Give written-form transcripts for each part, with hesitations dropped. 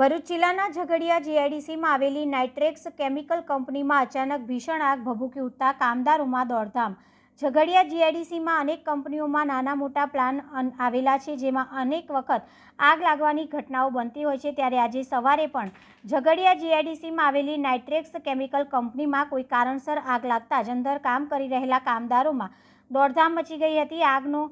ભરૂચ જિલ્લાના ઝઘડિયા જીઆઈડીસીમાં આવેલી Nitrex chemical કંપનીમાં અચાનક ભીષણ આગ ભભૂકી ઉઠતા કામદારોમાં દોડધામ। ઝઘડિયા જીઆઈડીસીમાં અનેક કંપનીઓમાં નાના મોટા પ્લાન્ટ આવેલા છે, જેમાં અનેક વખત આગ લાગવાની ઘટનાઓ બનતી હોય છે। ત્યારે આજે સવારે પણ ઝઘડિયા જીઆઈડીસીમાં આવેલી નાઇટ્રેક્સ કેમિકલ કંપનીમાં કોઈ કારણસર આગ લાગતા જ અંદર કામ કરી રહેલા કામદારોમાં દોડધામ મચી ગઈ હતી। આગનો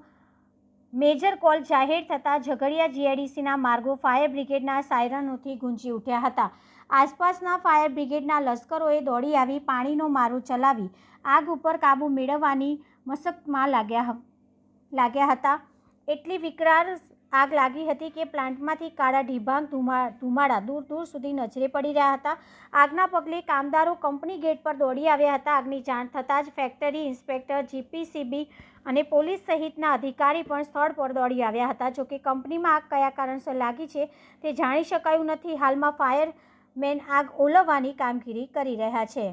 મેજર કોલ જાહેર થતાં ઝઘડિયા જીઆઈડીસીના માર્ગો ફાયર બ્રિગેડના સાયરનોથી ગુંજી ઉઠ્યા હતા। આસપાસના ફાયર બ્રિગેડના લશ્કરોએ દોડી આવી પાણીનો મારો ચલાવી આગ ઉપર કાબૂ મેળવવાની મશક્કતમાં લાગ્યા હતા। એટલી વિકરાળ આગ લાગી હતી કે પ્લાન્ટમાંથી કાળા ડિબાંગ ધુમાડા દૂર દૂર સુધી નજરે પડી રહ્યા હતા। આગના પગલે કામદારો કંપની ગેટ પર દોડી આવ્યા હતા। આગની જાણ થતાં જ ફેક્ટરી ઇન્સ્પેક્ટર, જીપીસીબી અને પોલીસ સહિતના અધિકારી પણ સ્થળ પર દોડી આવ્યા હતા। જોકે કંપનીમાં આગ કયા કારણસર લાગી છે તે જાણી શકાયું નથી। હાલમાં ફાયરમેન આગ ઓલવવાની કામગીરી કરી રહ્યા છે।